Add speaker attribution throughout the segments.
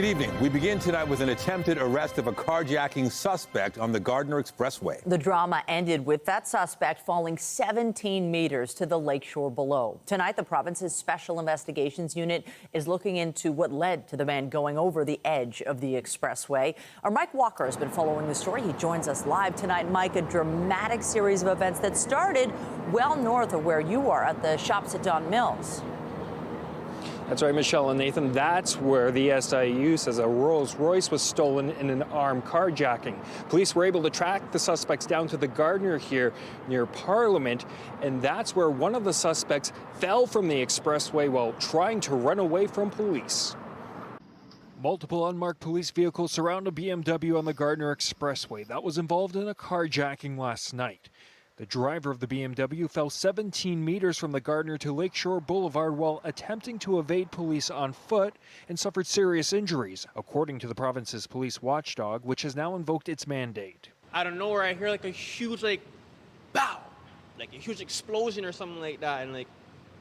Speaker 1: Good evening. We begin tonight with an attempted arrest of a carjacking suspect on the Gardiner Expressway.
Speaker 2: The drama ended with that suspect falling 17 meters to the lakeshore below. Tonight, the province's Special Investigations Unit is looking into what led to the man going over the edge of the expressway. Our Mike Walker has been following the story. He joins us live tonight. Mike, a dramatic series of events that started well north of where you are at the shops at Don Mills.
Speaker 3: That's right, Michelle and Nathan. That's where the SIU says a Rolls Royce was stolen in an armed carjacking. Police were able to track the suspects down to the Gardiner here near Parliament, and that's where one of the suspects fell from the expressway while trying to run away from police. Multiple unmarked police vehicles surround a BMW on the Gardiner Expressway that was involved in a carjacking last night. The driver of the BMW fell 17 meters from the Gardiner to Lakeshore Boulevard while attempting to evade police on foot and suffered serious injuries, according to the province's police watchdog, which has now invoked its mandate.
Speaker 4: Out of nowhere, I hear like a huge bow, like a huge explosion or something like that, and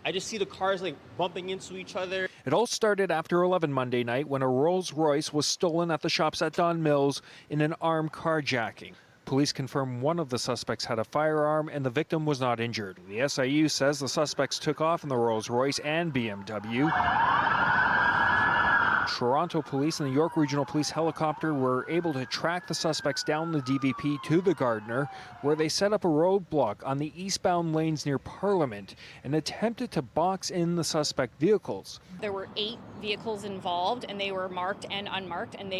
Speaker 4: I just see the cars bumping into each other.
Speaker 3: It all started after 11 Monday night when a Rolls Royce was stolen at the shops at Don Mills in an armed carjacking. Police confirm one of the suspects had a firearm and the victim was not injured. The SIU says the suspects took off in the Rolls Royce and BMW. Toronto Police and the York Regional Police helicopter were able to track the suspects down the DVP to the Gardiner, where they set up a roadblock on the eastbound lanes near Parliament and attempted to box in the suspect vehicles.
Speaker 5: There were 8 vehicles involved, and they were marked and unmarked, and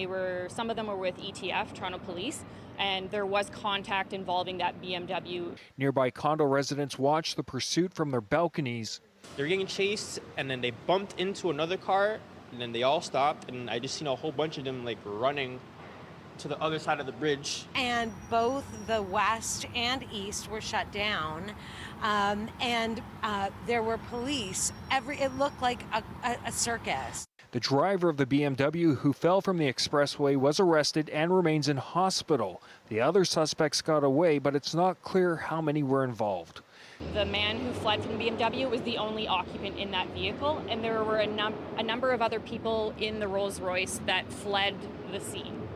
Speaker 5: some of them were with ETF, Toronto Police, and there was contact involving that BMW.
Speaker 3: Nearby condo residents watched the pursuit from their balconies.
Speaker 4: They're getting chased, and then they bumped into another car, and then they all stopped, and I just seen a whole bunch of them running to the other side of the bridge.
Speaker 6: And both the west and east were shut down, and there were police. It looked like a circus.
Speaker 3: The driver of the BMW who fell from the expressway was arrested and remains in hospital. The other suspects got away, but it's not clear how many were involved.
Speaker 5: The man who fled from the BMW was the only occupant in that vehicle, and there were a number of other people in the Rolls Royce that fled the scene.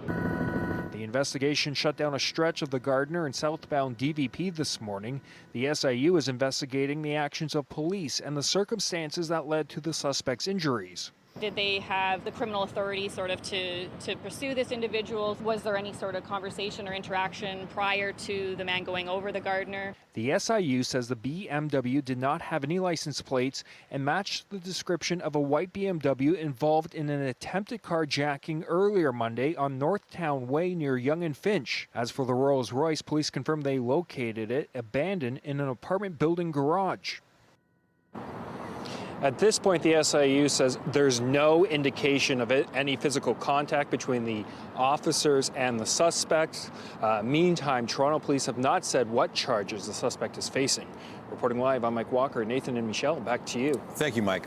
Speaker 3: The investigation shut down a stretch of the Gardiner and southbound DVP this morning. The SIU is investigating the actions of police and the circumstances that led to the suspect's injuries.
Speaker 5: Did they have the criminal authority to pursue this individual? Was there any sort of conversation or interaction prior to the man going over the Gardiner?
Speaker 3: The SIU says the BMW did not have any license plates and matched the description of a white BMW involved in an attempted carjacking earlier Monday on Northtown Way near Yonge and Finch. As for the Rolls Royce, police confirmed they located it abandoned in an apartment building garage. At this point, the SIU says there's no indication of any physical contact between the officers and the suspects. Meantime, Toronto Police have not said what charges the suspect is facing. Reporting live, I'm Mike Walker. Nathan and Michelle, back to you.
Speaker 1: Thank you, Mike.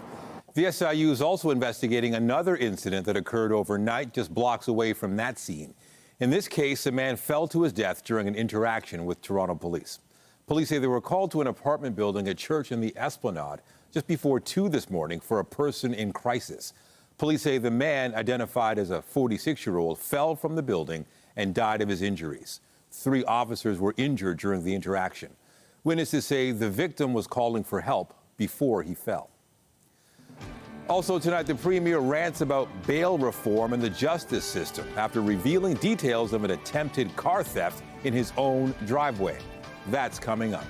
Speaker 1: The SIU is also investigating another incident that occurred overnight just blocks away from that scene. In this case, a man fell to his death during an interaction with Toronto Police. Police say they were called to an apartment building at church in the Esplanade just before 2 this morning for a person in crisis. Police say the man, identified as a 46-year-old, fell from the building and died of his injuries. 3 officers were injured during the interaction. Witnesses say the victim was calling for help before he fell. Also tonight, the Premier rants about bail reform and the justice system after revealing details of an attempted car theft in his own driveway. That's coming up.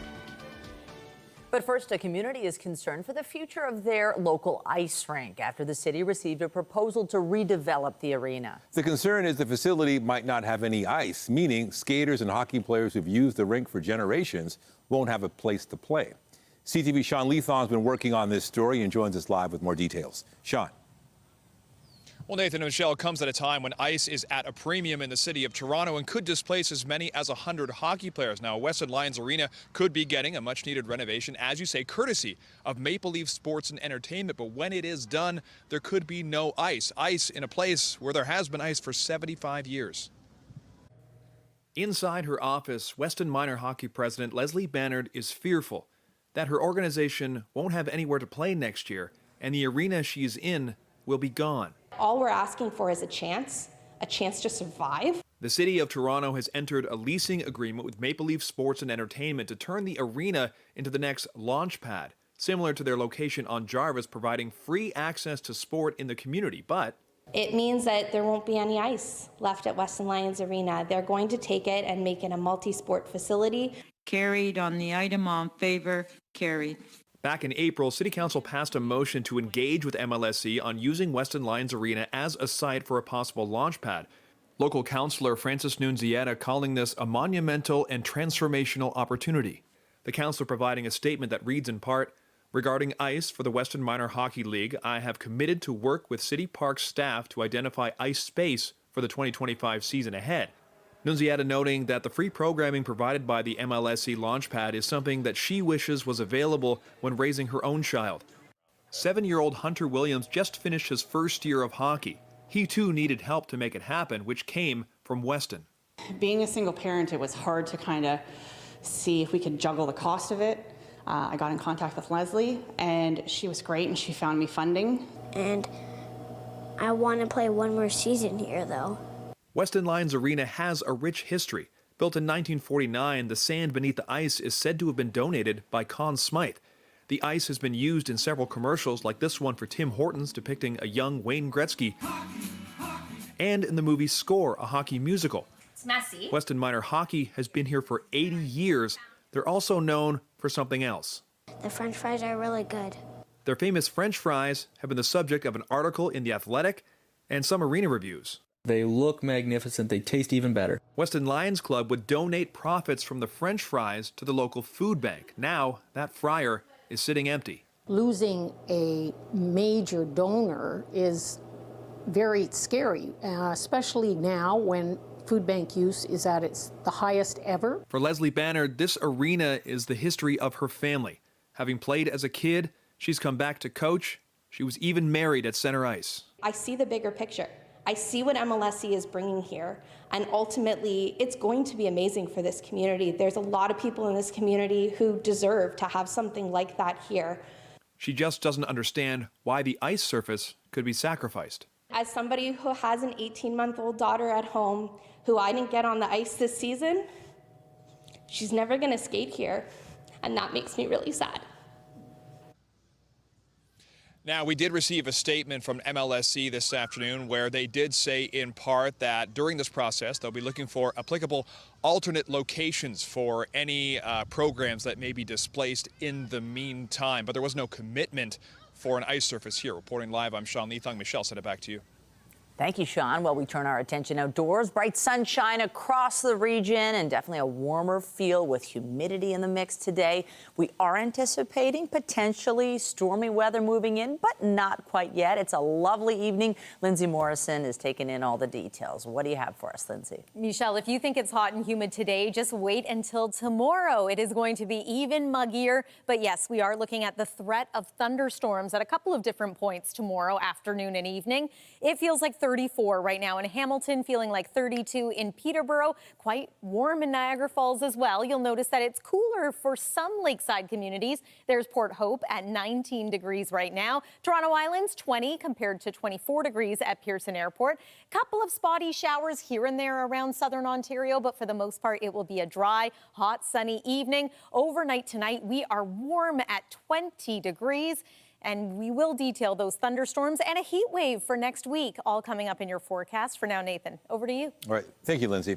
Speaker 2: But first, a community is concerned for the future of their local ice rink after the city received a proposal to redevelop the arena.
Speaker 1: The concern is the facility might not have any ice, meaning skaters and hockey players who've used the rink for generations won't have a place to play. CTV's Sean Leathon's been working on this story and joins us live with more details. Sean.
Speaker 7: Well, Nathan and Michelle, comes at a time when ice is at a premium in the city of Toronto and could displace as many as 100 hockey players. Now, Western Lions Arena could be getting a much-needed renovation, as you say, courtesy of Maple Leaf Sports and Entertainment. But when it is done, there could be no ice. Ice in a place where there has been ice for 75 years.
Speaker 8: Inside her office, Weston Minor hockey president Leslie Bannard is fearful that her organization won't have anywhere to play next year, and the arena she's in will be gone.
Speaker 9: All we're asking for is a chance to survive.
Speaker 8: The City of Toronto has entered a leasing agreement with Maple Leaf Sports and Entertainment to turn the arena into the next launch pad, similar to their location on Jarvis, providing free access to sport in the community. But
Speaker 9: It means that there won't be any ice left at Weston Lions Arena. They're going to take it and make it a multi-sport facility.
Speaker 10: Carried on the item. On favor. Carried.
Speaker 8: back in April, City Council passed a motion to engage with MLSE on using Weston Lions Arena as a site for a possible launch pad. Local councillor Francis Nunziata calling this a monumental and transformational opportunity. The councillor providing a statement that reads in part, regarding ice for the Weston Minor Hockey League, I have committed to work with City Park staff to identify ice space for the 2025 season ahead. Nunziata noting that the free programming provided by the MLSE Launchpad is something that she wishes was available when raising her own child. 7-year-old Hunter Williams just finished his first year of hockey. He too needed help to make it happen, which came from Weston.
Speaker 11: Being a single parent, it was hard to kind of see if we could juggle the cost of it. I got in contact with Leslie, and she was great, and she found me funding.
Speaker 12: And I want to play one more season here, though.
Speaker 8: Weston Lions Arena has a rich history. Built in 1949, the sand beneath the ice is said to have been donated by Conn Smythe. The ice has been used in several commercials, like this one for Tim Hortons depicting a young Wayne Gretzky, and in the movie Score, a hockey musical.
Speaker 12: It's messy.
Speaker 8: Weston Minor Hockey has been here for 80 years. They're also known for something else.
Speaker 12: The French fries are really good.
Speaker 8: Their famous French fries have been the subject of an article in The Athletic and some arena reviews.
Speaker 13: They look magnificent. They taste even better.
Speaker 8: Weston Lions Club would donate profits from the French fries to the local food bank. Now, that fryer is sitting empty.
Speaker 14: Losing a major donor is very scary, especially now when food bank use is at the highest ever.
Speaker 8: For Leslie Bannard, this arena is the history of her family. Having played as a kid, she's come back to coach. She was even married at center ice.
Speaker 9: I see the bigger picture. I see what MLSE is bringing here, and ultimately, it's going to be amazing for this community. There's a lot of people in this community who deserve to have something like that here.
Speaker 8: She just doesn't understand why the ice surface could be sacrificed.
Speaker 9: As somebody who has an 18-month-old daughter at home who I didn't get on the ice this season, she's never going to skate here, and that makes me really sad.
Speaker 7: Now, we did receive a statement from MLSE this afternoon where they did say in part that during this process, they'll be looking for applicable alternate locations for any programs that may be displaced in the meantime. But there was no commitment for an ice surface here. Reporting live, I'm Sean Leithung. Michelle, send it back to you.
Speaker 2: Thank you, Sean. Well, we turn our attention outdoors. Bright sunshine across the region and definitely a warmer feel with humidity in the mix today. We are anticipating potentially stormy weather moving in, but not quite yet. It's a lovely evening. Lindsay Morrison is taking in all the details. What do you have for us, Lindsay?
Speaker 15: Michelle, if you think it's hot and humid today, just wait until tomorrow. It is going to be even muggier. But yes, we are looking at the threat of thunderstorms at a couple of different points tomorrow afternoon and evening. It feels like 34 right now in Hamilton, feeling like 32 in Peterborough. Quite warm in Niagara Falls as well. You'll notice that it's cooler for some lakeside communities. There's Port Hope at 19 degrees right now. Toronto Islands 20 compared to 24 degrees at Pearson Airport. Couple of spotty showers here and there around southern Ontario, but for the most part it will be a dry, hot, sunny evening. Overnight tonight we are warm at 20 degrees. And we will detail those thunderstorms and a heat wave for next week, all coming up in your forecast. For now, Nathan, over to you.
Speaker 1: All right. Thank you, Lindsay.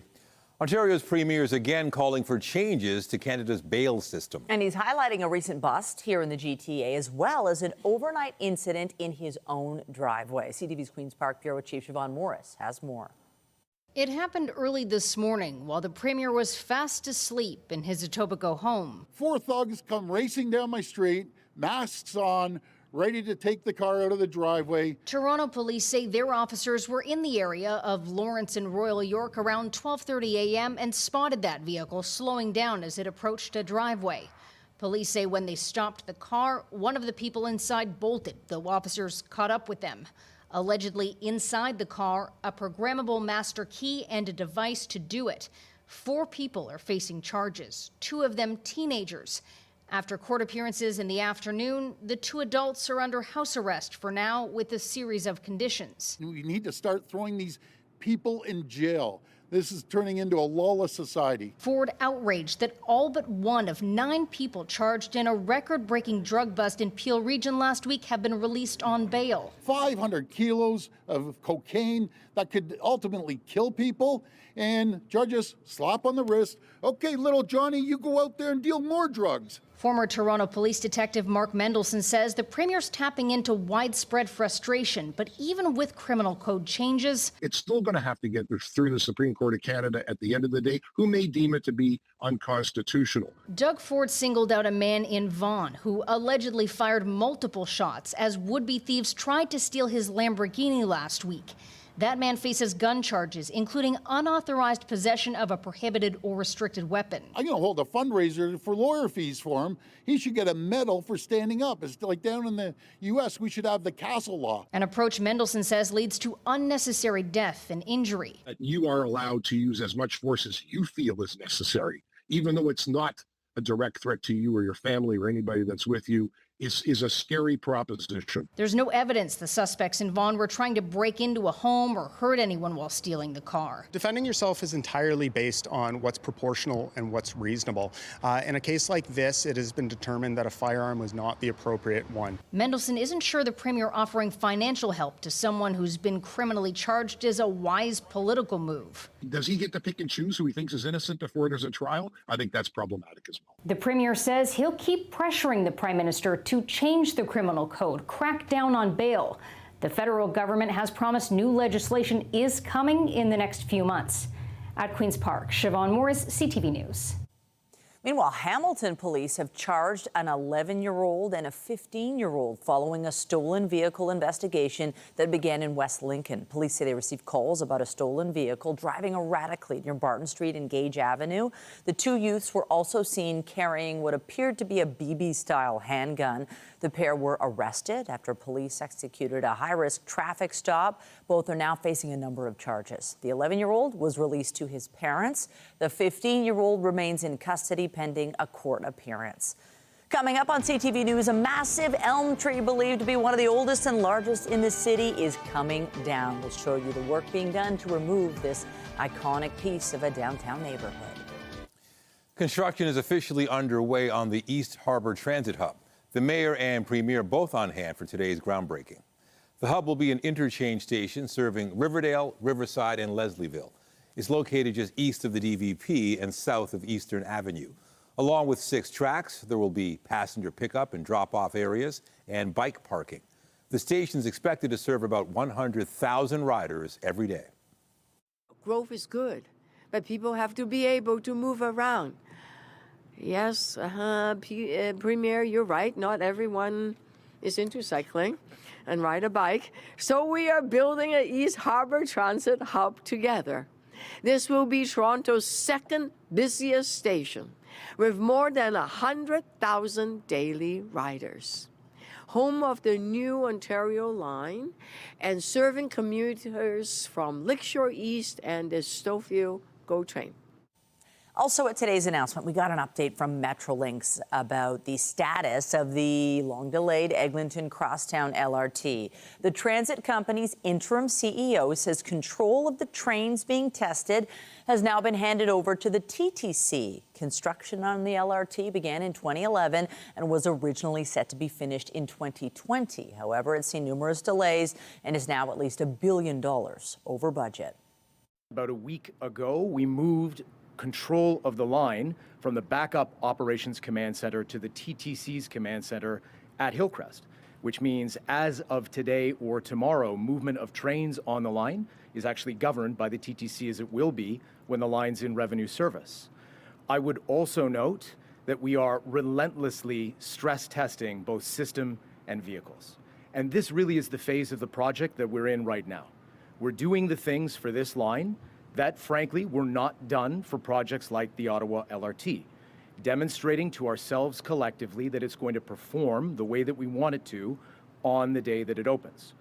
Speaker 1: Ontario's premier is again calling for changes to Canada's bail system.
Speaker 2: And he's highlighting a recent bust here in the GTA, as well as an overnight incident in his own driveway. CTV's Queen's Park Bureau Chief Siobhan Morris has more.
Speaker 16: It happened early this morning while the premier was fast asleep in his Etobicoke home.
Speaker 17: 4 thugs come racing down my street, masks on, ready to take the car out of the driveway.
Speaker 16: Toronto police say their officers were in the area of Lawrence and Royal York around 12:30 a.m. and spotted that vehicle slowing down as it approached a driveway. Police say when they stopped the car, one of the people inside bolted, though officers caught up with them. Allegedly inside the car, a programmable master key and a device to do it. 4 people are facing charges, 2 of them teenagers. After court appearances in the afternoon, the two adults are under house arrest for now with a series of conditions.
Speaker 17: We need to start throwing these people in jail. This is turning into a lawless society.
Speaker 16: Ford outraged that all but one of 9 people charged in a record-breaking drug bust in Peel Region last week have been released on bail.
Speaker 17: 500 kilos of cocaine that could ultimately kill people, and judges slap on the wrist. Okay, little Johnny, you go out there and deal more drugs.
Speaker 16: Former Toronto Police Detective Mark Mendelson says the Premier's tapping into widespread frustration, but even with criminal code changes,
Speaker 18: it's still going to have to get through the Supreme Court of Canada at the end of the day, who may deem it to be unconstitutional.
Speaker 16: Doug Ford singled out a man in Vaughan who allegedly fired multiple shots as would-be thieves tried to steal his Lamborghini last week. That man faces gun charges, including unauthorized possession of a prohibited or restricted weapon.
Speaker 17: I'm going to hold a fundraiser for lawyer fees for him. He should get a medal for standing up. It's like down in the U.S., we should have the castle law.
Speaker 16: An approach Mendelson says leads to unnecessary death and injury.
Speaker 18: You are allowed to use as much force as you feel is necessary, even though it's not a direct threat to you or your family or anybody that's with you. Is a scary proposition.
Speaker 16: There's no evidence the suspects in Vaughan were trying to break into a home or hurt anyone while stealing the car.
Speaker 19: Defending yourself is entirely based on what's proportional and what's reasonable. In a case like this, it has been determined that a firearm was not the appropriate one.
Speaker 16: Mendelson isn't sure the Premier offering financial help to someone who's been criminally charged is a wise political move.
Speaker 18: Does he get to pick and choose who he thinks is innocent before there's a trial? I think that's problematic as well.
Speaker 16: The Premier says he'll keep pressuring the Prime Minister to change the criminal code, crack down on bail. The federal government has promised new legislation is coming in the next few months. At Queen's Park, Siobhan Morris, CTV News.
Speaker 2: Meanwhile, Hamilton police have charged an 11-year-old and a 15-year-old following a stolen vehicle investigation that began in West Lincoln. Police say they received calls about a stolen vehicle driving erratically near Barton Street and Gage Avenue. The two youths were also seen carrying what appeared to be a BB-style handgun. The pair were arrested after police executed a high-risk traffic stop. Both are now facing a number of charges. The 11-year-old was released to his parents. The 15-year-old remains in custody pending a court appearance. Coming up on CTV News, a massive elm tree believed to be one of the oldest and largest in the city is coming down. We'll show you the work being done to remove this iconic piece of a downtown neighborhood.
Speaker 1: Construction is officially underway on the East Harbour Transit Hub. The mayor and premier both on hand for today's groundbreaking. The hub will be an interchange station serving Riverdale, Riverside, and Leslieville. It's located just east of the DVP and south of Eastern Avenue. Along with 6 tracks, there will be passenger pickup and drop-off areas and bike parking. The station is expected to serve about 100,000 riders every day.
Speaker 20: Growth is good, but people have to be able to move around. Yes, Premier, you're right. Not everyone is into cycling and ride a bike. So we are building an East Harbour Transit Hub together. This will be Toronto's second busiest station, with more than 100,000 daily riders. Home of the new Ontario line and serving commuters from Lakeshore East and the Stouffville GO train.
Speaker 2: Also at today's announcement, we got an update from Metrolinx about the status of the long-delayed Eglinton Crosstown LRT. The transit company's interim CEO says control of the trains being tested has now been handed over to the TTC. Construction on the LRT began in 2011 and was originally set to be finished in 2020. However, it's seen numerous delays and is now at least $1 billion over budget.
Speaker 21: About a week ago, we moved control of the line from the backup operations command center to the TTC's command center at Hillcrest, which means as of today or tomorrow, movement of trains on the line is actually governed by the TTC as it will be when the line's in revenue service. I would also note that we are relentlessly stress testing both system and vehicles. And this really is the phase of the project that we're in right now. We're doing the things for this line that, frankly, were not done for projects like the Ottawa LRT, demonstrating to ourselves collectively that it's going to perform the way that we want it to on the day that it opens.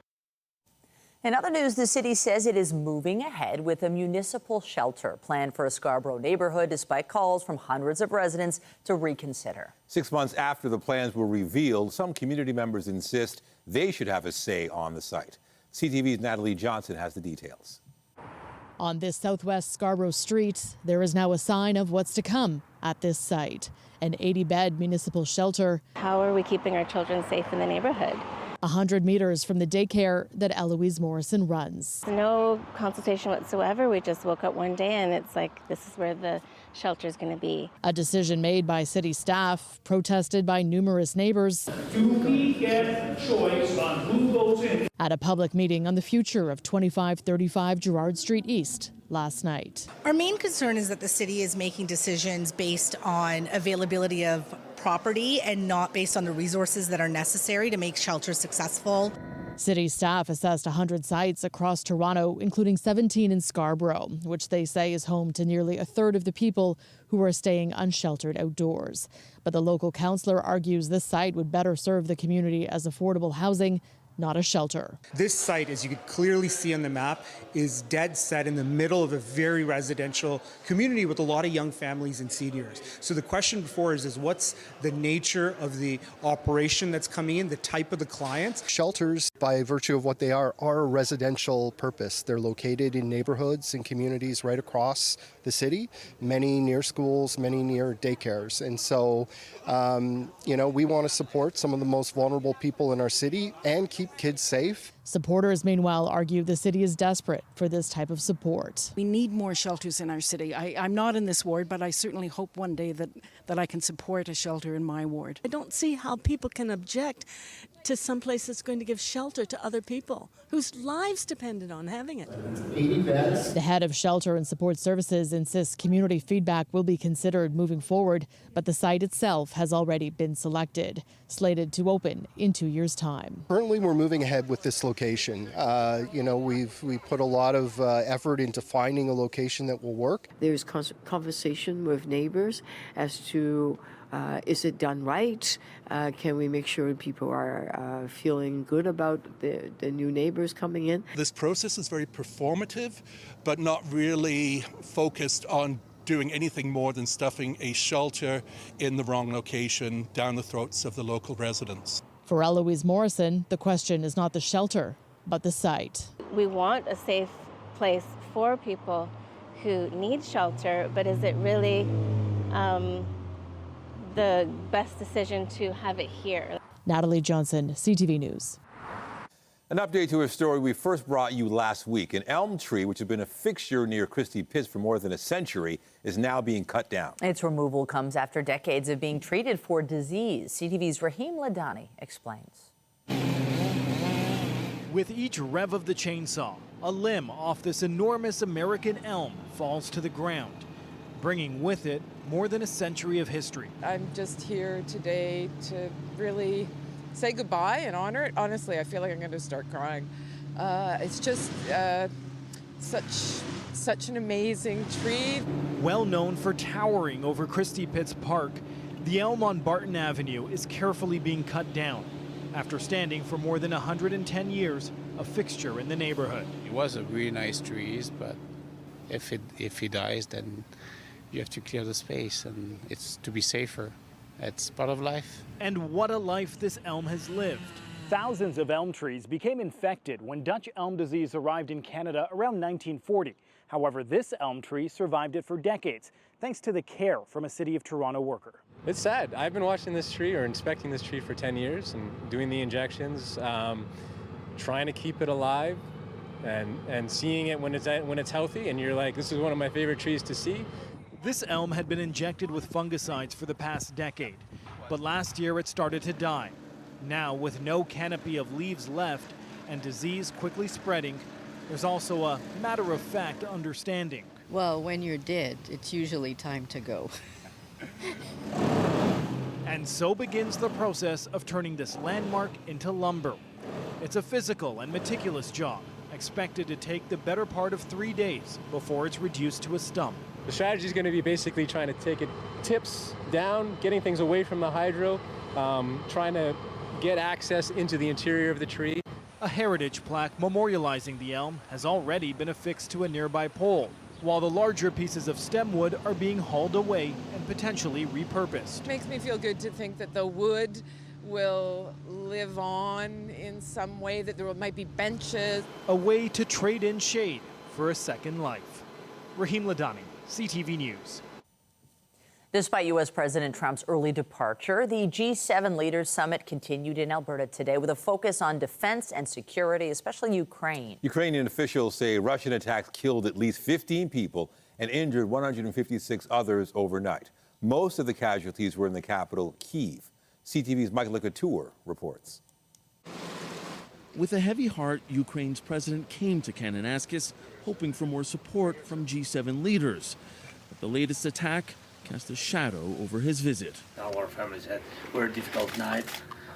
Speaker 2: In other news, the city says it is moving ahead with a municipal shelter planned for a Scarborough neighborhood, despite calls from hundreds of residents to reconsider.
Speaker 1: 6 months after the plans were revealed, some community members insist they should have a say on the site. CTV's Natalie Johnson has the details.
Speaker 4: On this southwest Scarborough street, there is now a sign of what's to come at this site, an 80-bed municipal shelter.
Speaker 22: How are we keeping our children safe in the neighborhood?
Speaker 4: 100 meters from the daycare that Eloise Morrison runs.
Speaker 22: No consultation whatsoever. We just woke up one day and it's like, this is where the shelter is going to be.
Speaker 4: A decision made by city staff, protested by numerous neighbors.
Speaker 23: Do we get choice on who goes in?
Speaker 4: At a public meeting on the future of 2535 Gerrard Street East last night.
Speaker 24: Our main concern is that the city is making decisions based on availability of property and not based on the resources that are necessary to make shelters successful.
Speaker 4: City staff assessed 100 sites across Toronto, including 17 in Scarborough, which they say is home to nearly a third of the people who are staying unsheltered outdoors. But the local councillor argues this site would better serve the community as affordable housing, not a shelter.
Speaker 25: This site, as you can clearly see on the map, is dead set in the middle of a very residential community with a lot of young families and seniors. So the question before is what's the nature of the operation that's coming in, the type of the clients?
Speaker 26: Shelters, by virtue of what they are a residential purpose. They're located in neighborhoods and communities right across the city, many near schools, many near daycares. And so, we want to support some of the most vulnerable people in our city and keep kids safe.
Speaker 4: Supporters, meanwhile, argue the city is desperate for this type of support.
Speaker 27: We need more shelters in our city. I'm not in this ward, but I certainly hope one day that I can support a shelter in my ward.
Speaker 28: I don't see how people can object to some place that's going to give shelter to other people whose lives depended on having it.
Speaker 26: 80 beds.
Speaker 4: The head of Shelter and Support Services insists community feedback will be considered moving forward, but the site itself has already been selected, slated to open in 2 years' time.
Speaker 26: Currently, we're moving ahead with this location. We put a lot of effort into finding a location that will work.
Speaker 20: There's conversation with neighbors as to is it done right? Can we make sure people are feeling good about the new neighbors coming in?
Speaker 29: This process is very performative, but not really focused on doing anything more than stuffing a shelter in the wrong location down the throats of the local residents.
Speaker 4: For Eloise Morrison, the question is not the shelter, but the site.
Speaker 22: We want a safe place for people who need shelter, but is it really the best decision to have it here?
Speaker 4: Natalie Johnson, CTV News.
Speaker 1: An update to a story we first brought you last week. An elm tree, which has been a fixture near Christie Pitts for more than a century, is now being cut down.
Speaker 2: Its removal comes after decades of being treated for disease. CTV's Rahim Ladani explains.
Speaker 30: With each rev of the chainsaw, a limb off this enormous American elm falls to the ground, bringing with it more than a century of history.
Speaker 31: I'm just here today to really say goodbye and honor it. Honestly, I feel like I'm going to start crying. It's just such an amazing tree.
Speaker 30: Well known for towering over Christie Pitts Park, the elm on Barton Avenue is carefully being cut down after standing for more than 110 years, a fixture in the neighborhood.
Speaker 32: It was a really nice tree, but if he dies, then you have to clear the space, and it's to be safer. It's part of life.
Speaker 30: And what a life this elm has lived. Thousands of elm trees became infected when Dutch elm disease arrived in Canada around 1940. However, this elm tree survived it for decades, thanks to the care from a City of Toronto worker.
Speaker 3: It's sad. I've been watching this tree or inspecting this tree for 10 years and doing the injections, trying to keep it alive and seeing it when it's healthy, and you're like, this is one of my favorite trees to see.
Speaker 30: This elm had been injected with fungicides for the past decade, but last year it started to die. Now, with no canopy of leaves left and disease quickly spreading, there's also a matter-of-fact understanding.
Speaker 33: Well, when you're dead, it's usually time to go.
Speaker 30: And so begins the process of turning this landmark into lumber. It's a physical and meticulous job, expected to take the better part of 3 days before it's reduced to a stump.
Speaker 3: The strategy is going to be basically trying to take it tips down, getting things away from the hydro, trying to get access into the interior of the tree.
Speaker 30: A heritage plaque memorializing the elm has already been affixed to a nearby pole, while the larger pieces of stem wood are being hauled away and potentially repurposed.
Speaker 31: It makes me feel good to think that the wood will live on in some way, that there might be benches.
Speaker 30: A way to trade in shade for a second life. Raheem Ladani, CTV News.
Speaker 2: Despite U.S. President Trump's early departure, the G7 Leaders Summit continued in Alberta today with a focus on defense and security, especially Ukraine.
Speaker 1: Ukrainian officials say Russian attacks killed at least 15 people and injured 156 others overnight. Most of the casualties were in the capital, Kyiv. CTV's Michael Couture reports.
Speaker 5: With a heavy heart, Ukraine's president came to Kananaskis hoping for more support from G7 leaders. But the latest attack cast a shadow over his visit.
Speaker 23: Our families had a very difficult night.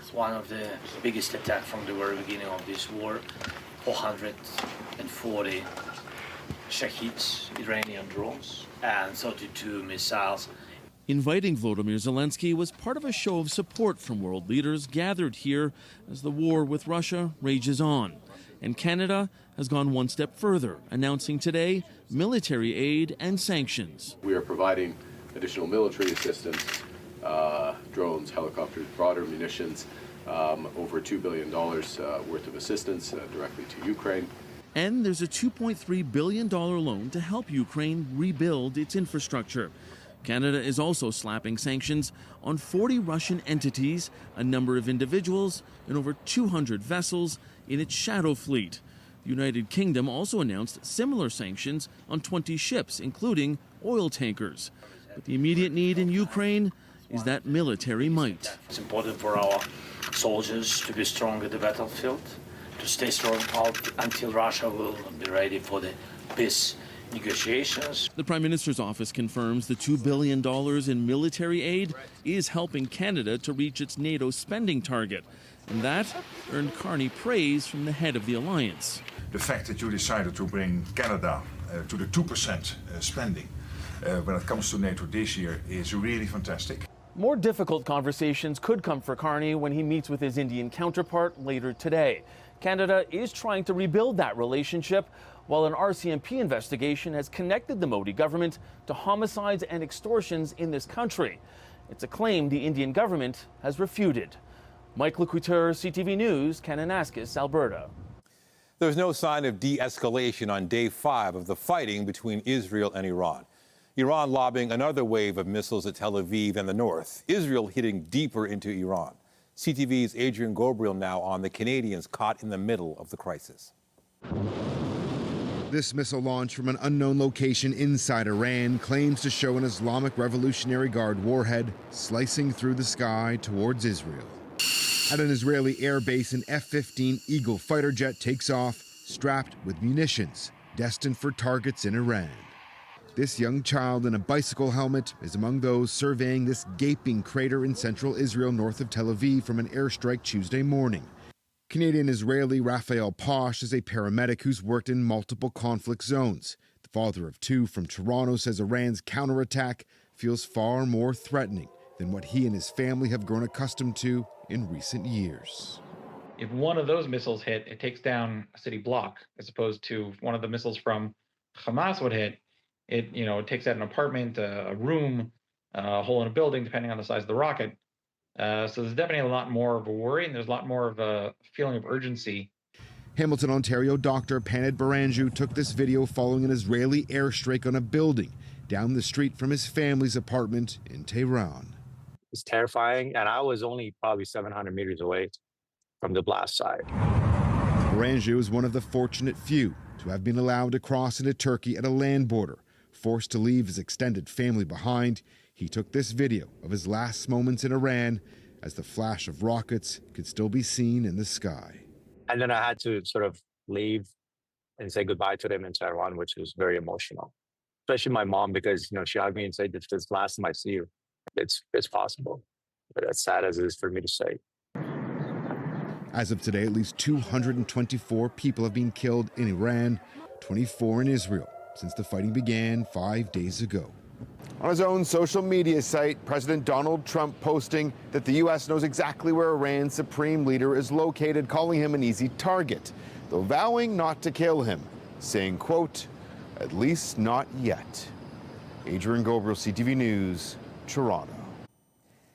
Speaker 23: It's one of the biggest attacks from the very beginning of this war. 440 Shaheeds, Iranian drones, and 32 missiles.
Speaker 5: Inviting Volodymyr Zelensky was part of a show of support from world leaders gathered here as the war with Russia rages on. And Canada has gone one step further, announcing today military aid and sanctions.
Speaker 6: We are providing additional military assistance, drones, helicopters, broader munitions, over $2 billion worth of assistance directly to Ukraine.
Speaker 5: And there's a $2.3 billion loan to help Ukraine rebuild its infrastructure. Canada is also slapping sanctions on 40 Russian entities, a number of individuals, and over 200 vessels in its shadow fleet. The United Kingdom also announced similar sanctions on 20 ships, including oil tankers. But the immediate need in Ukraine is that military might.
Speaker 23: It's important for our soldiers to be strong at the battlefield, to stay strong until Russia will be ready for the peace negotiations.
Speaker 5: The Prime Minister's office confirms the $2 billion in military aid is helping Canada to reach its NATO spending target. And that earned Carney praise from the head of the alliance.
Speaker 7: The fact that you decided to bring Canada to the 2% spending when it comes to NATO this year is really fantastic.
Speaker 5: More difficult conversations could come for Carney when he meets with his Indian counterpart later today. Canada is trying to rebuild that relationship, while an RCMP investigation has connected the Modi government to homicides and extortions in this country. It's a claim the Indian government has refuted. Michael Couture, CTV News, Kananaskis, Alberta.
Speaker 1: There's no sign of de-escalation on day 5 of the fighting between Israel and Iran. Iran lobbing another wave of missiles at Tel Aviv and the north. Israel hitting deeper into Iran. CTV's Adrian Gobriel now on the Canadians caught in the middle of the crisis.
Speaker 8: This missile launch from an unknown location inside Iran claims to show an Islamic Revolutionary Guard warhead slicing through the sky towards Israel. At an Israeli air base, an F-15 Eagle fighter jet takes off, strapped with munitions destined for targets in Iran. This young child in a bicycle helmet is among those surveying this gaping crater in central Israel north of Tel Aviv from an airstrike Tuesday morning. Canadian-Israeli Raphael Posh is a paramedic who's worked in multiple conflict zones. The father of 2 from Toronto says Iran's counterattack feels far more threatening than what he and his family have grown accustomed to in recent years.
Speaker 9: If one of those missiles hit, it takes down a city block, as opposed to if one of the missiles from Hamas would hit, it takes out an apartment, a room, a hole in a building, depending on the size of the rocket. So there's definitely a lot more of a worry, and there's a lot more of a feeling of urgency.
Speaker 8: Hamilton, Ontario doctor Paned Baranju took this video following an Israeli airstrike on a building down the street from his family's apartment in Tehran.
Speaker 10: It's terrifying, and I was only probably 700 meters away from the blast site.
Speaker 8: Baranju is one of the fortunate few to have been allowed to cross into Turkey at a land border. Forced to leave his extended family behind, he took this video of his last moments in Iran as the flash of rockets could still be seen in the sky.
Speaker 10: And then I had to sort of leave and say goodbye to them in Tehran, which was very emotional. Especially my mom, because she hugged me and said, "This is the last time I see you." It's possible, but as sad as it is for me to say.
Speaker 8: As of today, at least 224 people have been killed in Iran, 24 in Israel, since the fighting began 5 days ago. On his own social media site, President Donald Trump posting that the U.S. knows exactly where Iran's supreme leader is located, calling him an easy target, though vowing not to kill him, saying, quote, "At least not yet." Adrian Gobriel, CTV News, Toronto.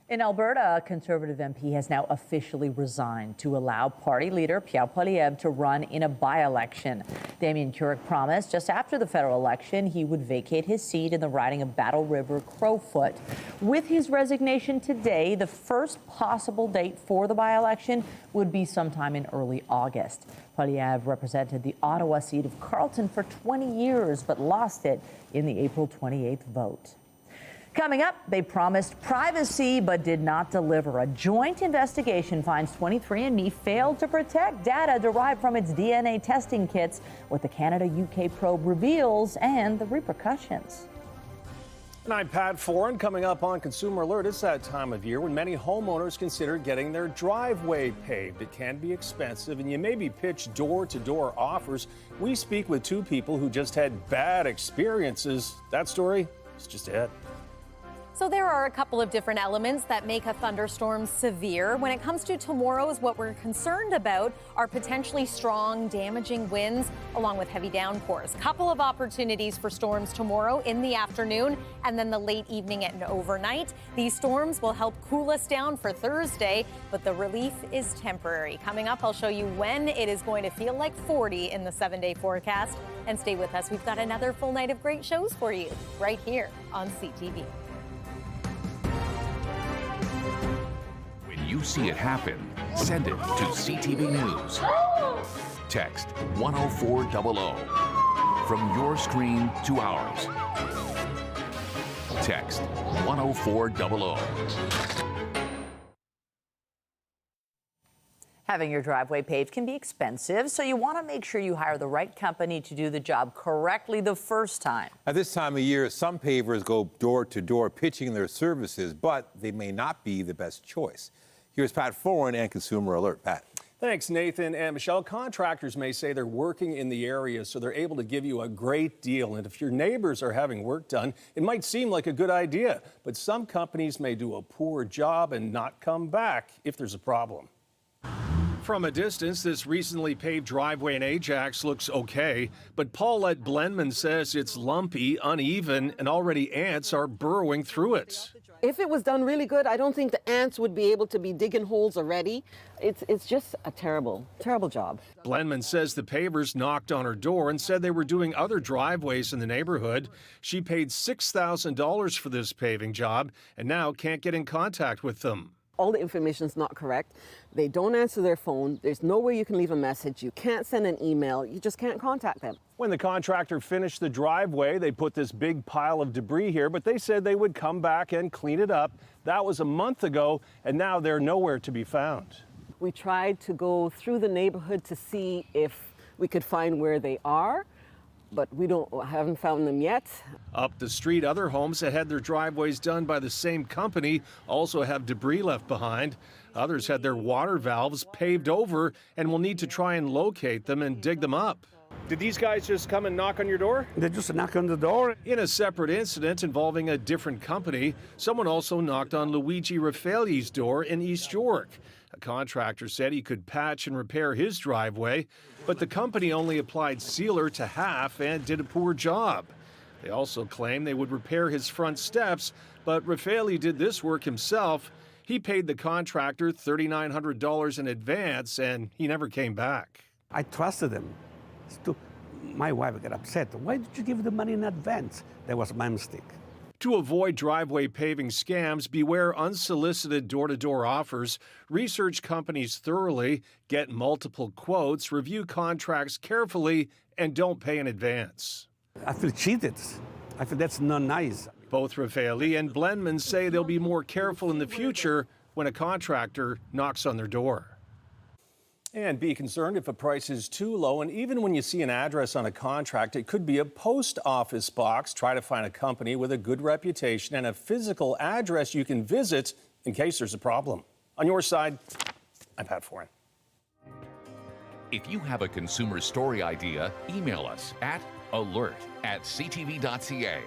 Speaker 2: In Alberta, a Conservative MP has now officially resigned to allow party leader Pierre Poilievre to run in a by-election. Damien Carrick promised just after the federal election he would vacate his seat in the riding of Battle River Crowfoot. With his resignation today, the first possible date for the by-election would be sometime in early August. Poilievre represented the Ottawa seat of Carleton for 20 years, but lost it in the April 28th vote. Coming up, they promised privacy but did not deliver. A joint investigation finds 23andMe failed to protect data derived from its DNA testing kits, what the Canada-UK probe reveals, and the repercussions.
Speaker 11: And I'm Pat Foran. Coming up on Consumer Alert, it's that time of year when many homeowners consider getting their driveway paved. It can be expensive, and you may be pitched door-to-door offers. We speak with two people who just had bad experiences. That story is just ahead.
Speaker 12: So there are a couple of different elements that make a thunderstorm severe. When it comes to tomorrow's, what we're concerned about are potentially strong, damaging winds along with heavy downpours. Couple of opportunities for storms tomorrow in the afternoon and then the late evening and overnight. These storms will help cool us down for Thursday, but the relief is temporary. Coming up, I'll show you when it is going to feel like 40 in the 7-day forecast. And stay with us. We've got another full night of great shows for you right here on CTV.
Speaker 13: You see it happen, send it to CTV News. Text 10400 from your screen to ours. Text 10400.
Speaker 2: Having your driveway paved can be expensive, so you want to make sure you hire the right company to do the job correctly the first time.
Speaker 1: At this time of year, some pavers go door to door pitching their services, but they may not be the best choice. Here's Pat Foran and Consumer Alert. Pat.
Speaker 11: Thanks, Nathan and Michelle. Contractors may say they're working in the area, so they're able to give you a great deal. And if your neighbors are having work done, it might seem like a good idea. But some companies may do a poor job and not come back if there's a problem. From a distance, this recently paved driveway in Ajax looks okay, but Paulette Blenman says it's lumpy, uneven, and already ants are burrowing through it.
Speaker 14: If it was done really good, I don't think the ants would be able to be digging holes already. It's just a terrible job.
Speaker 11: Blenman says the pavers knocked on her door and said they were doing other driveways in the neighborhood. She paid $6,000 for this paving job and now can't get in contact with them.
Speaker 14: All the information is not correct. They don't answer their phone. There's no way you can leave a message. You can't send an email. You just can't contact them.
Speaker 11: When the contractor finished the driveway, they put this big pile of debris here, but they said they would come back and clean it up. That was a month ago, and now they're nowhere to be found.
Speaker 14: We tried to go through the neighborhood to see if we could find where they are, but haven't found them yet.
Speaker 11: Up the street, other homes that had their driveways done by the same company also have debris left behind. Others had their water valves paved over and will need to try and locate them and dig them up. Did these guys just come and knock on your door?
Speaker 15: They just knock on the door.
Speaker 11: In a separate incident involving a different company, someone also knocked on Luigi Raffaelli's door in East York. A contractor said he could patch and repair his driveway, but the company only applied sealer to half and did a poor job. They also claimed they would repair his front steps, but Raffaelli did this work himself. He paid the contractor $3,900 in advance, and he never came back.
Speaker 15: I trusted him. My wife got upset. Why did you give the money in advance? That was my mistake.
Speaker 11: To avoid driveway paving scams, beware unsolicited door-to-door offers. Research companies thoroughly, get multiple quotes, review contracts carefully, and don't pay in advance.
Speaker 15: I feel cheated. I feel that's not nice.
Speaker 11: Both Raffaelli and Blenman say they'll be more careful in the future when a contractor knocks on their door. And be concerned if a price is too low, and even when you see an address on a contract, it could be a post office box. Try to find a company with a good reputation and a physical address you can visit in case there's a problem. On your side, I'm Pat Foran.
Speaker 13: If you have a consumer story idea, email us at alert@ctv.ca.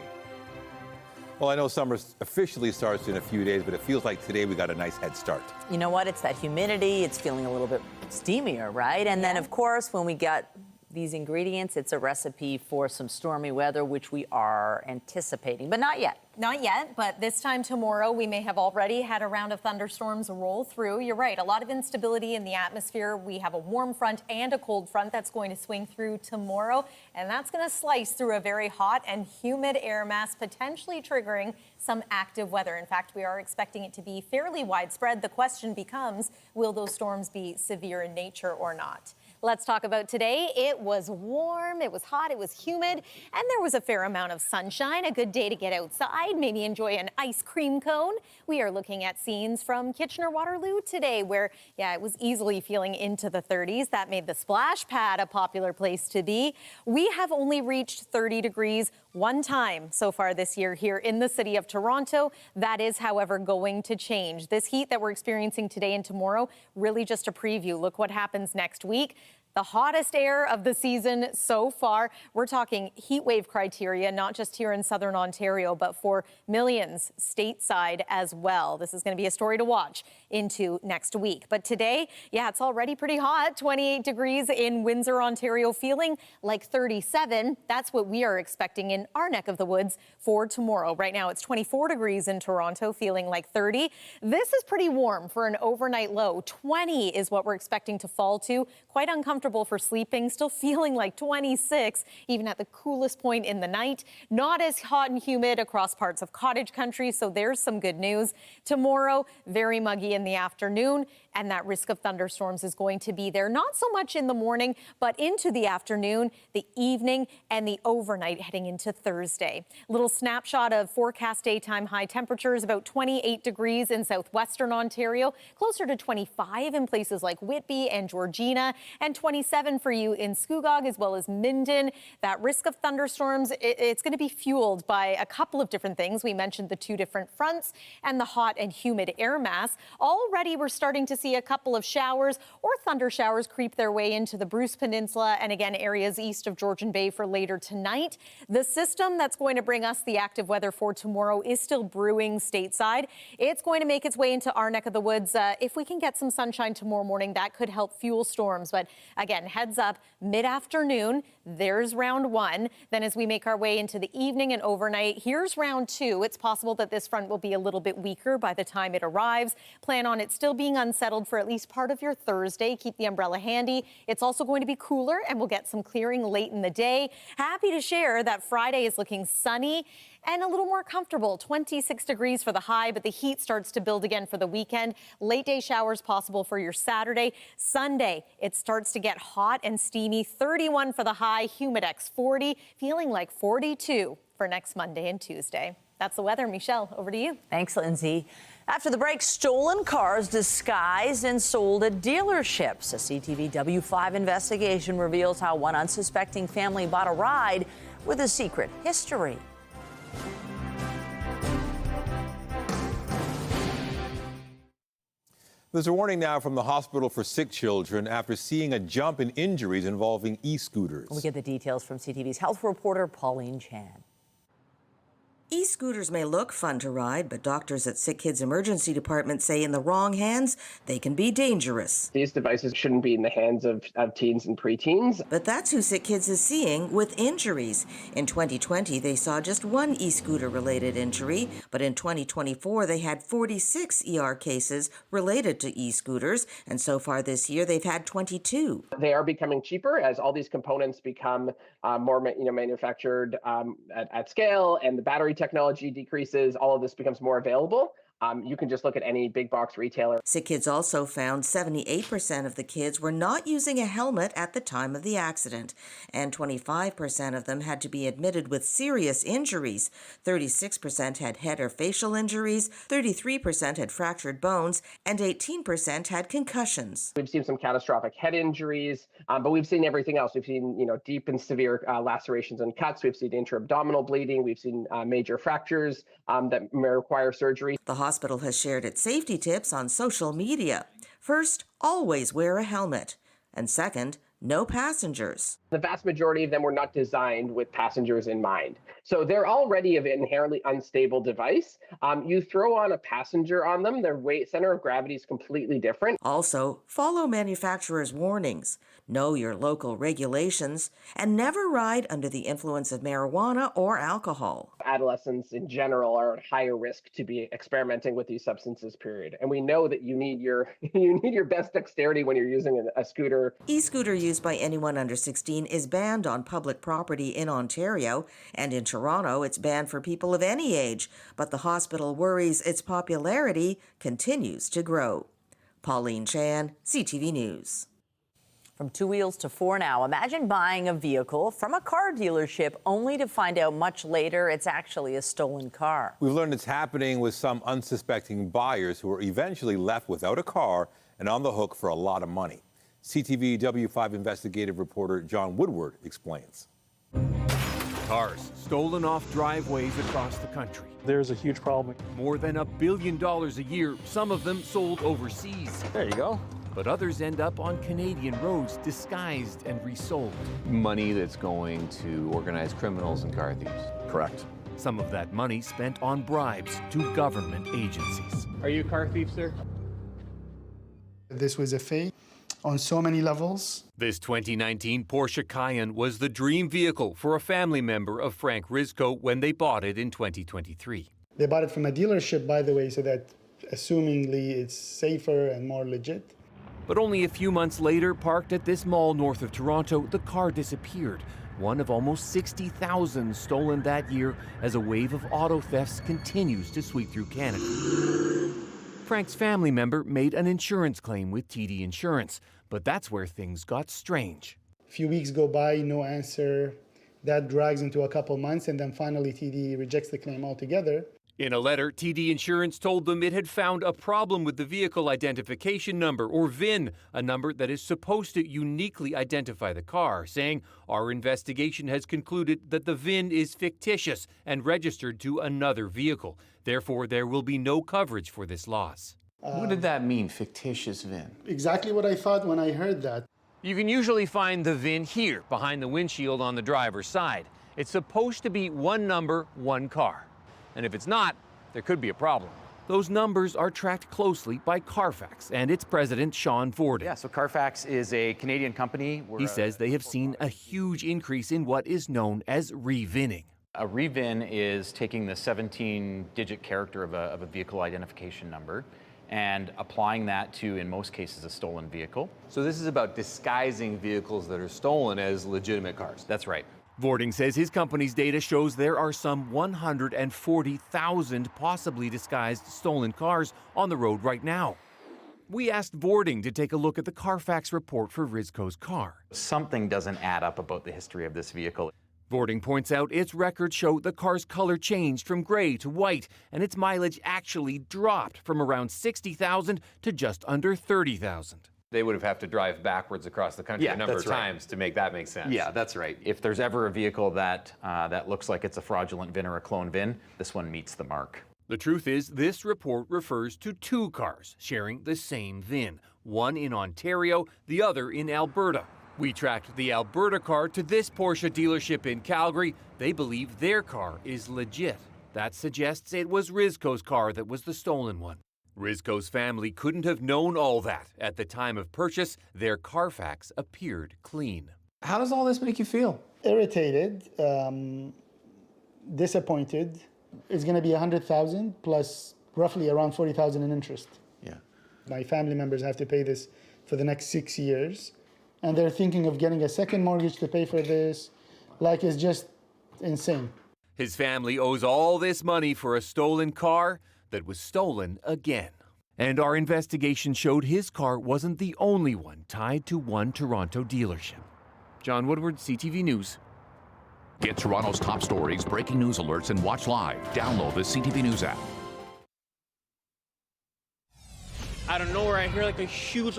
Speaker 1: Well, I know summer officially starts in a few days, but it feels like today we got a nice head start.
Speaker 2: You know what? It's that humidity. It's feeling a little bit steamier, right? And then, of course, when we get these ingredients, it's a recipe for some stormy weather, which we are anticipating, but not yet.
Speaker 12: Not yet, but this time tomorrow, we may have already had a round of thunderstorms roll through. You're right, a lot of instability in the atmosphere. We have a warm front and a cold front that's going to swing through tomorrow, and that's going to slice through a very hot and humid air mass, potentially triggering some active weather. In fact, we are expecting it to be fairly widespread. The question becomes, will those storms be severe in nature or not? Let's talk about today. It was warm, it was hot, it was humid, and there was a fair amount of sunshine. A good day to get outside, maybe enjoy an ice cream cone. We are looking at scenes from Kitchener-Waterloo today where, it was easily feeling into the 30s. That made the splash pad a popular place to be. We have only reached 30 degrees one time so far this year here in the city of Toronto. That is, however, going to change. This heat that we're experiencing today and tomorrow, really just a preview. Look what happens next week. The hottest air of the season so far. We're talking heat wave criteria, not just here in southern Ontario, but for millions stateside as well. This is going to be a story to watch into next week. But today, it's already pretty hot. 28 degrees in Windsor, Ontario, feeling like 37. That's what we are expecting in our neck of the woods for tomorrow. Right now, it's 24 degrees in Toronto, feeling like 30. This is pretty warm for an overnight low. 20 is what we're expecting to fall to. Quite uncomfortable for sleeping, still feeling like 26, even at the coolest point in the night. Not as hot and humid across parts of cottage country, so there's some good news. Tomorrow, very muggy in the afternoon, and that risk of thunderstorms is going to be there. Not so much in the morning, but into the afternoon, the evening, and the overnight heading into Thursday. Little snapshot of forecast daytime high temperatures, about 28 degrees in southwestern Ontario, closer to 25 in places like Whitby and Georgina, and 27 for you in Scugog as well as Minden. That risk of thunderstorms, it's going to be fueled by a couple of different things. We mentioned the two different fronts and the hot and humid air mass. Already we're starting to see a couple of showers or thunder showers creep their way into the Bruce Peninsula and again areas east of Georgian Bay for later tonight. The system that's going to bring us the active weather for tomorrow is still brewing stateside. It's going to make its way into our neck of the woods. If we can get some sunshine tomorrow morning, that could help fuel storms. But again, heads up, mid-afternoon, there's round one. Then as we make our way into the evening and overnight, here's round two. It's possible that this front will be a little bit weaker by the time it arrives. Plan on it still being unsettled for at least part of your Thursday. Keep the umbrella handy. It's also going to be cooler and we'll get some clearing late in the day. Happy to share that Friday is looking sunny and a little more comfortable. 26 degrees for the high, but the heat starts to build again for the weekend. Late day showers possible for your Saturday. Sunday, it starts to get hot and steamy. 31 for the high, humidex 40, feeling like 42 for next Monday and Tuesday. That's the weather. Michelle, over to you.
Speaker 2: Thanks, Lindsay. After the break, stolen cars disguised and sold at dealerships. A CTV W5 investigation reveals how one unsuspecting family bought a ride with a secret history.
Speaker 1: There's a warning now from the Hospital for Sick Children after seeing a jump in injuries involving e-scooters.
Speaker 2: We get the details from CTV's health reporter, Pauline Chan.
Speaker 16: E-scooters may look fun to ride, but doctors at Sick Kids Emergency Department say in the wrong hands, they can be dangerous.
Speaker 17: These devices shouldn't be in the hands of teens and preteens.
Speaker 16: But that's who Sick Kids is seeing with injuries. In 2020, they saw just one e-scooter-related injury, but in 2024, they had 46 ER cases related to e-scooters, and so far this year, they've had 22.
Speaker 17: They are becoming cheaper as all these components become more manufactured at scale, and the battery technology decreases, all of this becomes more available. You can just look at any big box retailer.
Speaker 16: Sick Kids also found 78% of the kids were not using a helmet at the time of the accident, and 25% of them had to be admitted with serious injuries. 36% had head or facial injuries, 33% had fractured bones, and 18% had concussions.
Speaker 17: We've seen some catastrophic head injuries, but we've seen everything else. We've seen, deep and severe lacerations and cuts. We've seen intra-abdominal bleeding. We've seen major fractures that may require surgery.
Speaker 16: The hospital has shared its safety tips on social media. First, always wear a helmet. And second, no passengers.
Speaker 17: The vast majority of them were not designed with passengers in mind. So they're already an inherently unstable device. You throw on a passenger on them, their center of gravity is completely different.
Speaker 16: Also, follow manufacturers' warnings, know your local regulations, and never ride under the influence of marijuana or alcohol.
Speaker 17: Adolescents in general are at higher risk to be experimenting with these substances, period. And we know that you need your best dexterity when you're using a scooter.
Speaker 16: E-scooter use by anyone under 16 is banned on public property in Ontario, and in Toronto it's banned for people of any age, but the hospital worries its popularity continues to grow. Pauline Chan, CTV News.
Speaker 2: From 2 wheels to 4 now. Imagine buying a vehicle from a car dealership only to find out much later it's actually a stolen car.
Speaker 1: We've learned it's happening with some unsuspecting buyers who are eventually left without a car and on the hook for a lot of money. CTV W5 investigative reporter John Woodward explains.
Speaker 4: Cars stolen off driveways across the country.
Speaker 3: There's a huge problem.
Speaker 4: More than $1 billion a year, some of them sold overseas.
Speaker 3: There you go.
Speaker 4: But others end up on Canadian roads disguised and resold.
Speaker 18: Money that's going to organized criminals and car thieves.
Speaker 4: Correct. Some of that money spent on bribes to government agencies.
Speaker 3: Are you a car thief, sir?
Speaker 19: This was a fake on so many levels.
Speaker 4: This 2019 Porsche Cayenne was the dream vehicle for a family member of Frank Rizko when they bought it in 2023.
Speaker 19: They bought it from a dealership, by the way, so that assumingly it's safer and more legit.
Speaker 4: But only a few months later, parked at this mall north of Toronto, the car disappeared. One of almost 60,000 stolen that year as a wave of auto thefts continues to sweep through Canada. Frank's family member made an insurance claim with TD Insurance, but that's where things got strange.
Speaker 19: A few weeks go by, no answer. That drags into a couple months, and then finally TD rejects the claim altogether.
Speaker 4: In a letter, TD Insurance told them it had found a problem with the vehicle identification number, or VIN, a number that is supposed to uniquely identify the car, saying, "Our investigation has concluded that the VIN is fictitious and registered to another vehicle. Therefore, there will be no coverage for this loss."
Speaker 18: What did that mean, fictitious VIN?
Speaker 19: Exactly what I thought when I heard that.
Speaker 4: You can usually find the VIN here, behind the windshield on the driver's side. It's supposed to be one number, one car. And if it's not, there could be a problem. Those numbers are tracked closely by Carfax and its president, Sean Ford.
Speaker 20: Yeah, so Carfax is a Canadian company.
Speaker 4: He says they have seen a huge increase in what is known as re-VINning.
Speaker 20: A re-VIN is taking the 17-digit character of a vehicle identification number and applying that to, in most cases, a stolen vehicle.
Speaker 18: So this is about disguising vehicles that are stolen as legitimate cars.
Speaker 20: That's right.
Speaker 4: Vording says his company's data shows there are some 140,000 possibly disguised stolen cars on the road right now. We asked Vording to take a look at the Carfax report for Rizko's car.
Speaker 20: Something doesn't add up about the history of this vehicle.
Speaker 4: Vording points out its records show the car's color changed from gray to white, and its mileage actually dropped from around 60,000 to just under 30,000.
Speaker 18: They would have to drive backwards across the country a number of times to make that make sense.
Speaker 20: Yeah, that's right. If there's ever a vehicle that looks like it's a fraudulent VIN or a clone VIN, this one meets the mark.
Speaker 4: The truth is, this report refers to two cars sharing the same VIN, one in Ontario, the other in Alberta. We tracked the Alberta car to this Porsche dealership in Calgary. They believe their car is legit. That suggests it was Rizko's car that was the stolen one. Rizko's family couldn't have known all that. At the time of purchase, their Carfax appeared clean.
Speaker 18: How does all this make you feel?
Speaker 19: Irritated, disappointed. It's going to be $100,000 plus roughly around $40,000 in interest.
Speaker 18: Yeah.
Speaker 19: My family members have to pay this for the next 6 years, and they're thinking of getting a second mortgage to pay for this. Like, it's just insane.
Speaker 4: His family owes all this money for a stolen car that was stolen again. And our investigation showed his car wasn't the only one tied to one Toronto dealership. John Woodward, CTV News.
Speaker 13: Get Toronto's top stories, breaking news alerts, and watch live. Download the CTV News app.
Speaker 21: Out of nowhere, I hear like a huge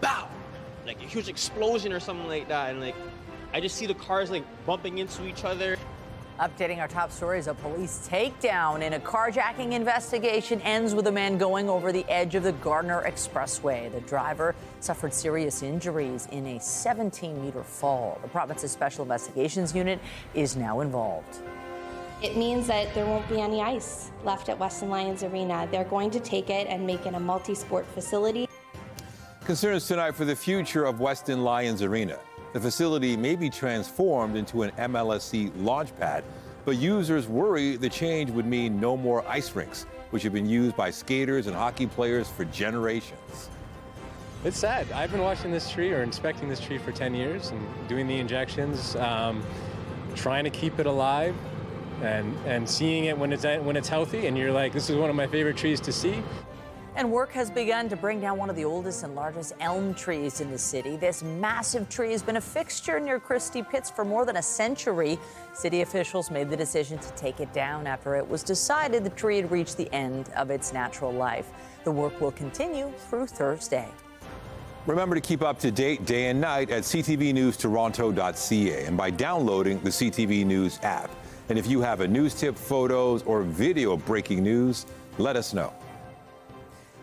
Speaker 21: bow, like a huge explosion or something like that, and I just see the cars bumping into each other.
Speaker 2: Updating our top stories, a police takedown in a carjacking investigation ends with a man going over the edge of the Gardiner Expressway. The driver suffered serious injuries in a 17-meter fall. The province's Special Investigations Unit is now involved.
Speaker 6: It means that there won't be any ice left at Weston Lions Arena. They're going to take it and make it a multi-sport facility.
Speaker 1: Concerns tonight for the future of Weston Lions Arena. The facility may be transformed into an MLSE launch pad, but users worry the change would mean no more ice rinks, which have been used by skaters and hockey players for generations.
Speaker 3: It's sad. I've been watching this tree or inspecting this tree for 10 years and doing the injections, trying to keep it alive and seeing it when it's healthy, and you're like, this is one of my favorite trees to see.
Speaker 2: And work has begun to bring down one of the oldest and largest elm trees in the city. This massive tree has been a fixture near Christie Pitts for more than a century. City officials made the decision to take it down after it was decided the tree had reached the end of its natural life. The work will continue through Thursday.
Speaker 1: Remember to keep up to date day and night at ctvnewstoronto.ca and by downloading the CTV News app. And if you have a news tip, photos, or video of breaking news, let us know.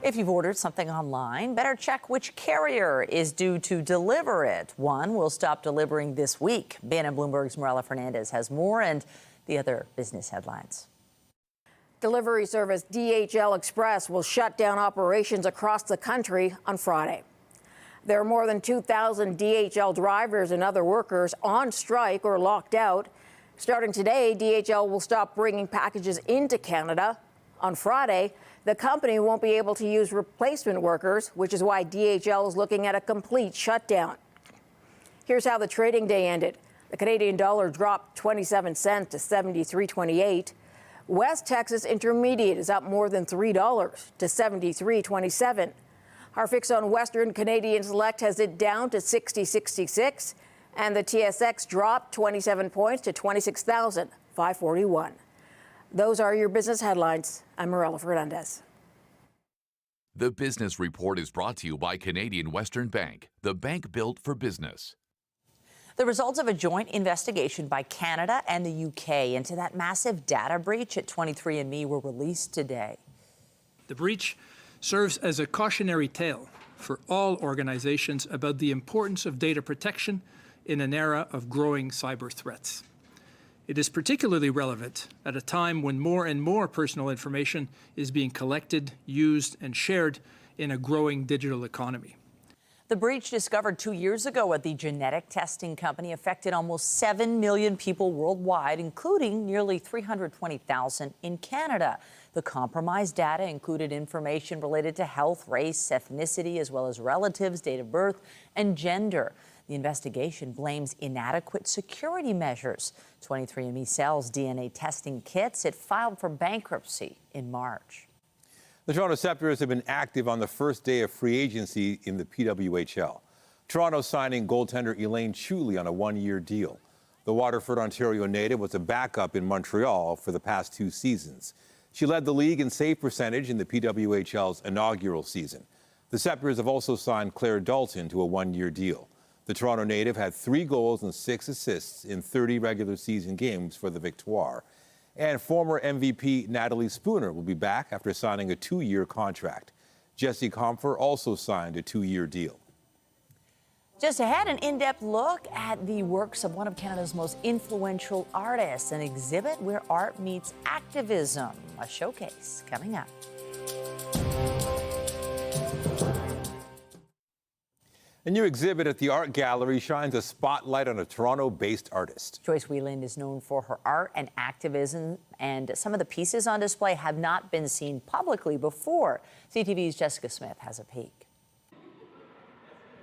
Speaker 2: If you've ordered something online, better check which carrier is due to deliver it. One will stop delivering this week. BNN Bloomberg's Morella Fernandez has more and the other business headlines.
Speaker 22: Delivery service DHL Express will shut down operations across the country on Friday. There are more than 2,000 DHL drivers and other workers on strike or locked out. Starting today, DHL will stop bringing packages into Canada. On Friday, the company won't be able to use replacement workers, which is why DHL is looking at a complete shutdown. Here's how the trading day ended. The Canadian dollar dropped 27 cents to 73.28. West Texas Intermediate is up more than $3 to 73.27. Our fix on Western Canadian Select has it down to 60.66, and the TSX dropped 27 points to 26,541. Those are your business headlines. I'm Morella Fernandez.
Speaker 13: The Business Report is brought to you by Canadian Western Bank, the bank built for business.
Speaker 2: The results of a joint investigation by Canada and the UK into that massive data breach at 23andMe were released today.
Speaker 23: The breach serves as a cautionary tale for all organizations about the importance of data protection in an era of growing cyber threats. It is particularly relevant at a time when more and more personal information is being collected, used, and shared in a growing digital economy.
Speaker 2: The breach, discovered 2 years ago at the genetic testing company, affected almost 7 million people worldwide, including nearly 320,000 in Canada. The compromised data included information related to health, race, ethnicity, as well as relatives, date of birth, and gender. The investigation blames inadequate security measures. 23andMe sells DNA testing kits. It filed for bankruptcy in March.
Speaker 1: The Toronto Sceptres have been active on the first day of free agency in the PWHL. Toronto signing goaltender Elaine Chuli on a one-year deal. The Waterford, Ontario native was a backup in Montreal for the past 2 seasons. She led the league in save percentage in the PWHL's inaugural season. The Sceptres have also signed Claire Dalton to a one-year deal. The Toronto native had 3 goals and 6 assists in 30 regular season games for the Victoire. And former MVP Natalie Spooner will be back after signing a 2-year contract. Jesse Comfer also signed a 2-year deal.
Speaker 2: Just ahead, an in-depth look at the works of one of Canada's most influential artists, an exhibit where art meets activism. A showcase coming up.
Speaker 1: A new exhibit at the Art Gallery shines a spotlight on a Toronto-based artist.
Speaker 2: Joyce Wheeland is known for her art and activism, and some of the pieces on display have not been seen publicly before. CTV's Jessica Smith has a peek.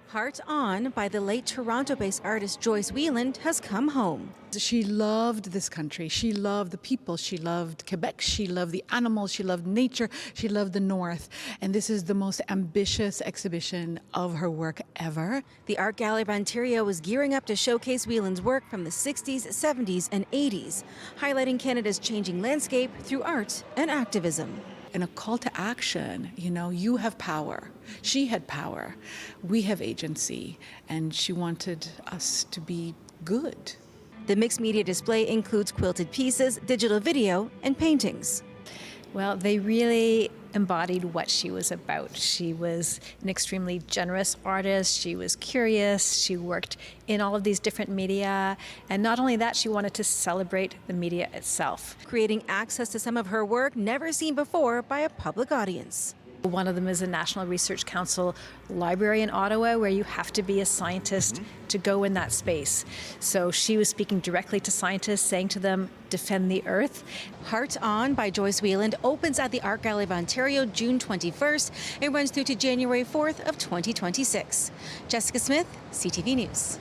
Speaker 24: Heart On by the late Toronto-based artist Joyce Wheeland has come home.
Speaker 25: She loved this country. She loved the people. She loved Quebec. She loved the animals. She loved nature. She loved the North. And this is the most ambitious exhibition of her work ever.
Speaker 24: The Art Gallery of Ontario is gearing up to showcase Wheeland's work from the 60s, 70s, and 80s, highlighting Canada's changing landscape through art and activism.
Speaker 25: And a call to action, you know, you have power. She had power. We have agency. And she wanted us to be good.
Speaker 24: The mixed media display includes quilted pieces, digital video, and paintings.
Speaker 5: Well, they really embodied what she was about. She was an extremely generous artist. She was curious. She worked in all of these different media. And not only that, she wanted to celebrate the media itself.
Speaker 24: Creating access to some of her work never seen before by a public audience.
Speaker 5: One of them is the National Research Council library in Ottawa, where you have to be a scientist to go in that space. So she was speaking directly to scientists, saying to them, defend the earth.
Speaker 24: Heart On by Joyce Wieland opens at the Art Gallery of Ontario June 21st and runs through to January 4th of 2026. Jessica Smith, CTV News.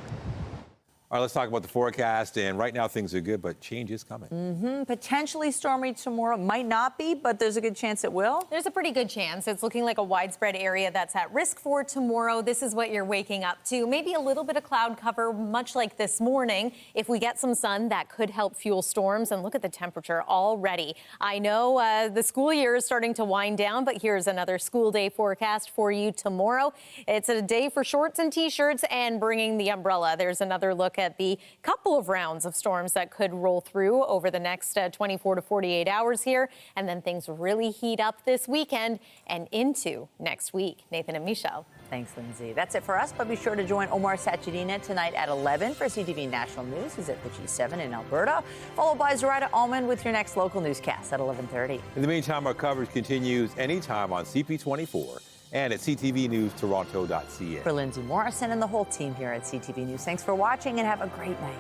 Speaker 1: All right, let's talk about the forecast. And right now things are good, but change is coming.
Speaker 2: Potentially stormy tomorrow. Might not be, but there's a good chance it will.
Speaker 12: There's a pretty good chance. It's looking like a widespread area that's at risk for tomorrow. This is what you're waking up to. Maybe a little bit of cloud cover, much like this morning. If we get some sun, that could help fuel storms. And look at the temperature already. I know the school year is starting to wind down, but here's another school day forecast for you tomorrow. It's a day for shorts and T-shirts and bringing the umbrella. There's another look at the couple of rounds of storms that could roll through over the next 24 to 48 hours here. And then things really heat up this weekend and into next week. Nathan and Michelle.
Speaker 2: Thanks, Lindsay. That's it for us, but be sure to join Omar Sachedina tonight at 11 for CTV National News. He's at the G7 in Alberta, followed by Zoraida Allman with your next local newscast at 11:30.
Speaker 1: In the meantime, our coverage continues anytime on CP24 and at ctvnewstoronto.ca.
Speaker 2: For Lindsay Morrison and the whole team here at CTV News, thanks for watching and have a great night.